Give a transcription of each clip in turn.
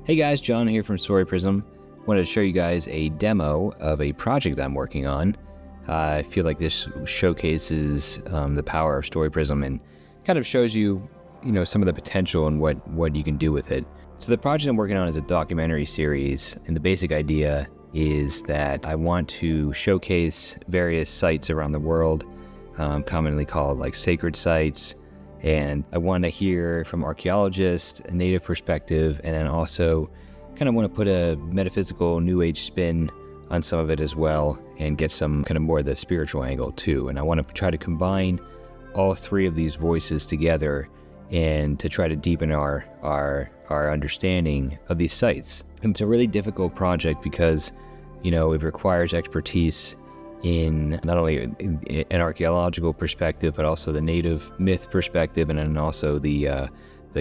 Hey guys, John here from Story Prism. Wanted to show you guys a demo of a project I'm working on. I feel like this showcases the power of Story Prism and kind of shows you, some of the potential and what you can do with it. So the project I'm working on is a documentary series, and the basic idea is that I want to showcase various sites around the world, commonly called like sacred sites. And I want to hear from archaeologists, a native perspective, and then also kind of want to put a metaphysical new age spin on some of it as well and get some kind of more of the spiritual angle too. And I want to try to combine all three of these voices together and to try to deepen our understanding of these sites. And it's a really difficult project because, it requires expertise in not only an archaeological perspective, but also the native myth perspective, and then also the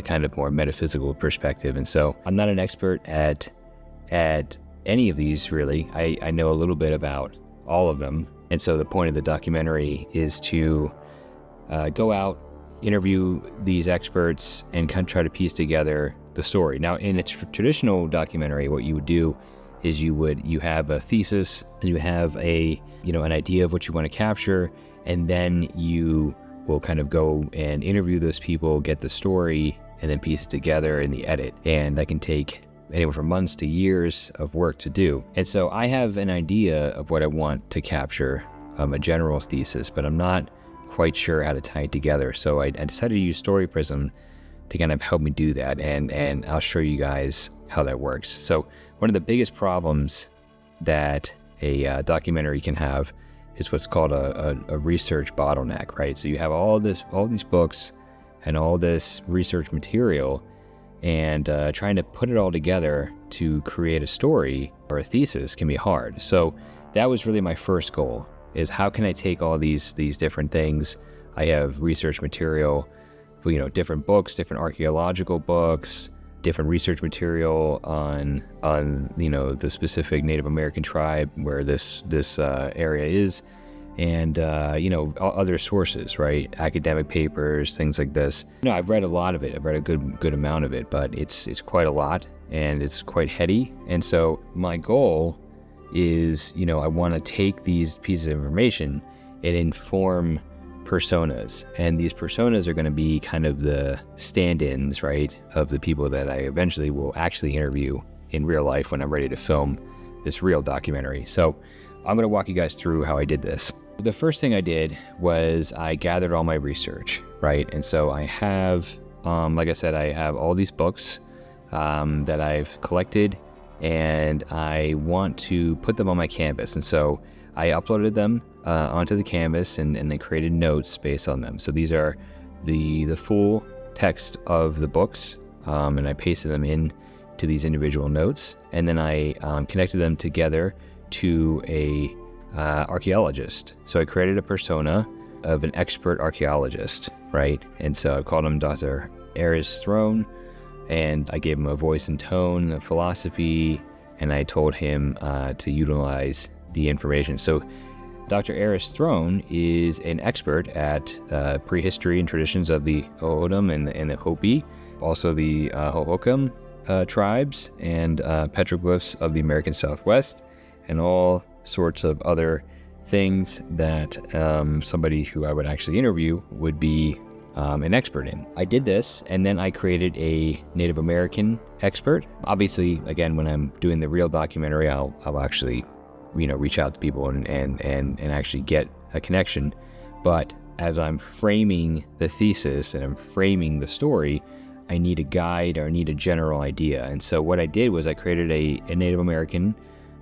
kind of more metaphysical perspective. And so I'm not an expert at any of these really. I know a little bit about all of them. And so the point of the documentary is to go out, interview these experts, and kind of try to piece together the story. Now, in a traditional documentary, what you would do is you have a thesis, and you have an idea of what you want to capture, and then you will kind of go and interview those people, get the story, and then piece it together in the edit. And that can take anywhere from months to years of work to do. And so I have an idea of what I want to capture, a general thesis, but I'm not quite sure how to tie it together. So I decided to use Story Prism to kind of help me do that, and I'll show you guys how that works. So one of the biggest problems that a documentary can have is what's called a research bottleneck, right? So you have all these books and all this research material, and trying to put it all together to create a story or a thesis can be hard. So that was really my first goal, is how can I take all these different things? I have research material, different books, different archaeological books, different research material on the specific Native American tribe where this area is, and other sources, right? Academic papers, things like this. I've read a lot of it. I've read a good amount of it, but it's quite a lot, and it's quite heady. And so my goal is, I want to take these pieces of information and inform personas, and these personas are going to be kind of the stand-ins, right, of the people that I eventually will actually interview in real life when I'm ready to film this real documentary. So I'm going to walk you guys through how I did this. The first thing I did was I gathered all my research, right? And so I have, like I said, I have all these books that I've collected, and I want to put them on my canvas. And so I uploaded them onto the canvas and then created notes based on them. So these are the full text of the books, and I pasted them in to these individual notes, and then I connected them together to a archaeologist. So I created a persona of an expert archaeologist, right? And so I called him Dr. Eris Throne, and I gave him a voice and tone, a philosophy, and I told him to utilize the information. So Dr. Eris Throne is an expert at prehistory and traditions of the O'odham and the Hopi, also the Hohokam tribes, and petroglyphs of the American Southwest, and all sorts of other things that somebody who I would actually interview would be an expert in. I did this, and then I created a Native American expert. Obviously, again, when I'm doing the real documentary, I'll actually reach out to people and actually get a connection. But as I'm framing the thesis and I'm framing the story, I need a guide, or I need a general idea. And so what I did was I created a Native American,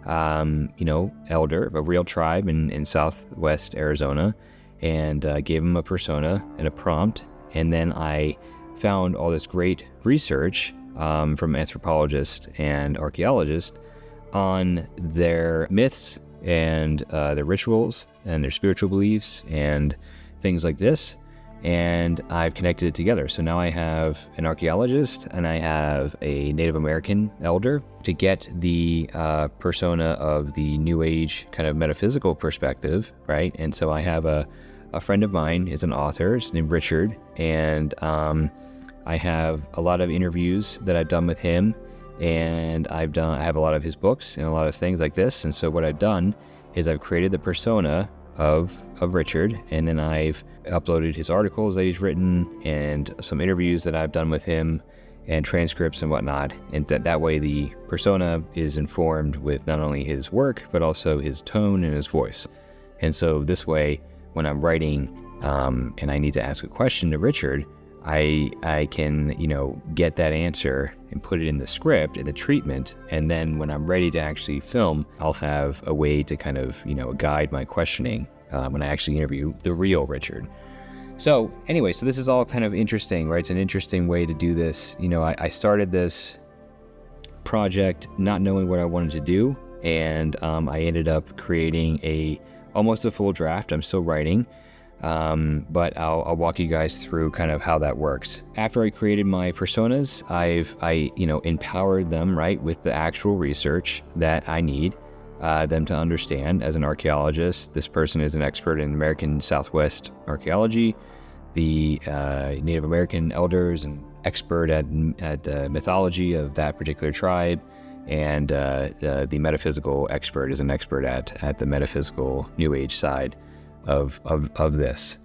elder of a real tribe in Southwest Arizona, and gave him a persona and a prompt. And then I found all this great research from anthropologists and archaeologists on their myths and their rituals and their spiritual beliefs and things like this, and I've connected it together. So now I have an archaeologist and I have a Native American elder to get the persona of the New Age kind of metaphysical perspective, right? And so I have a friend of mine is an author, his named Richard, and I have a lot of interviews that I've done with him, and I have a lot of his books and a lot of things like this. And so what I've done is I've created the persona of Richard, and then I've uploaded his articles that he's written and some interviews that I've done with him and transcripts and whatnot. And that way the persona is informed with not only his work, but also his tone and his voice. And so this way, when I'm writing and I need to ask a question to Richard, I can, get that answer and put it in the script, in the treatment, and then when I'm ready to actually film, I'll have a way to kind of, guide my questioning when I actually interview the real Richard. So anyway, so this is all kind of interesting, right? It's an interesting way to do this. I started this project not knowing what I wanted to do, and I ended up creating almost a full draft. I'm still writing. But I'll walk you guys through kind of how that works. After I created my personas, I empowered them, right, with the actual research that I need them to understand. As an archaeologist, this person is an expert in American Southwest archaeology, the Native American elders, and expert at the mythology of that particular tribe, and the metaphysical expert is an expert at the metaphysical New Age side of this.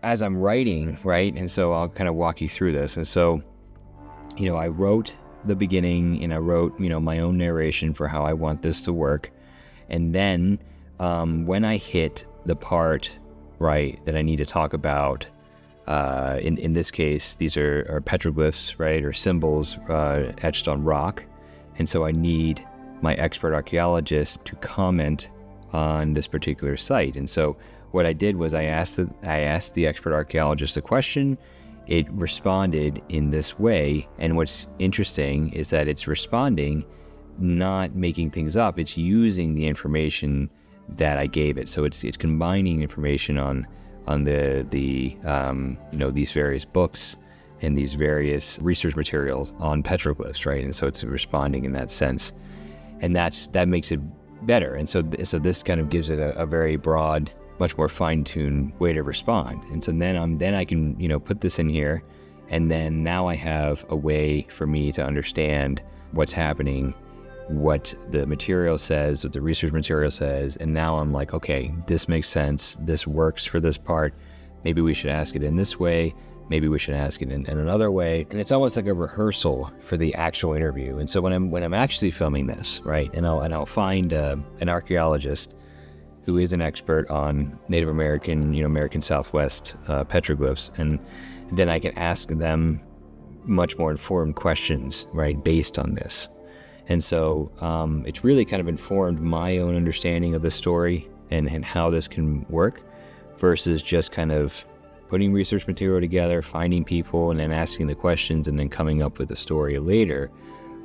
As I'm writing, right, and so I'll kind of walk you through this. And so, I wrote the beginning, and I wrote, my own narration for how I want this to work. And then when I hit the part, right, that I need to talk about, in this case, these are petroglyphs, right, or symbols etched on rock. And so I need my expert archaeologist to comment on this particular site. And so what I did was I asked the expert archaeologist a question. It responded in this way, and what's interesting is that it's responding, not making things up. It's using the information that I gave it. So it's combining information on the these various books and these various research materials on petroglyphs, right? And so it's responding in that sense, and that makes it better. And so this kind of gives it a very broad, much more fine-tuned way to respond. And so then I can put this in here, and then now I have a way for me to understand what's happening, what the material says, what the research material says, and now I'm like, okay, this makes sense, this works for this part, maybe we should ask it in this way, maybe we should ask it in another way. And it's almost like a rehearsal for the actual interview. And so when I'm actually filming this, right, and I'll find an archaeologist who is an expert on Native American, American Southwest petroglyphs, and then I can ask them much more informed questions, right, based on this. And so it's really kind of informed my own understanding of the story and how this can work, versus just kind of putting research material together, finding people, and then asking the questions, and then coming up with the story later.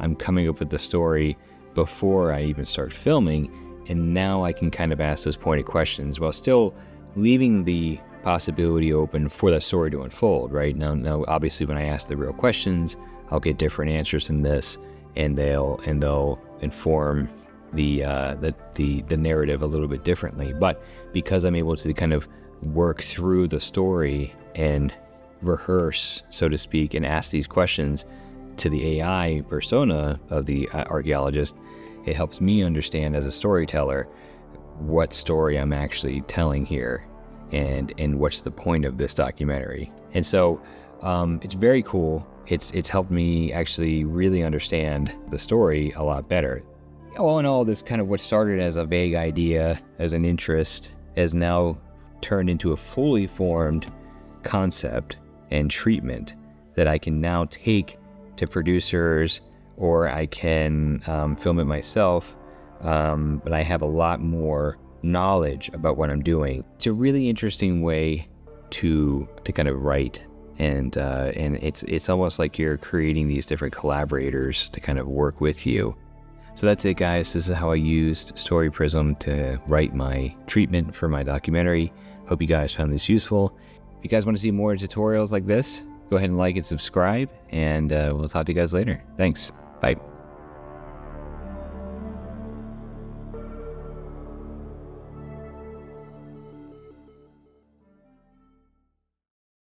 I'm coming up with the story before I even start filming, and now I can kind of ask those pointed questions while still leaving the possibility open for the story to unfold, right? Now, obviously, when I ask the real questions, I'll get different answers in this, and they'll inform the narrative a little bit differently. But because I'm able to kind of work through the story and rehearse, so to speak, and ask these questions to the AI persona of the archaeologist, it helps me understand as a storyteller what story I'm actually telling here, and what's the point of this documentary. And so it's very cool. It's helped me actually really understand the story a lot better. All in all, this kind of what started as a vague idea, as an interest, has now turned into a fully formed concept and treatment that I can now take to producers, or I can film it myself, but I have a lot more knowledge about what I'm doing. It's a really interesting way to kind of write, and it's almost like you're creating these different collaborators to kind of work with you. So that's it, guys. This is how I used Story Prism to write my treatment for my documentary. Hope you guys found this useful. If you guys want to see more tutorials like this, go ahead and like and subscribe, and we'll talk to you guys later. Thanks. Bye.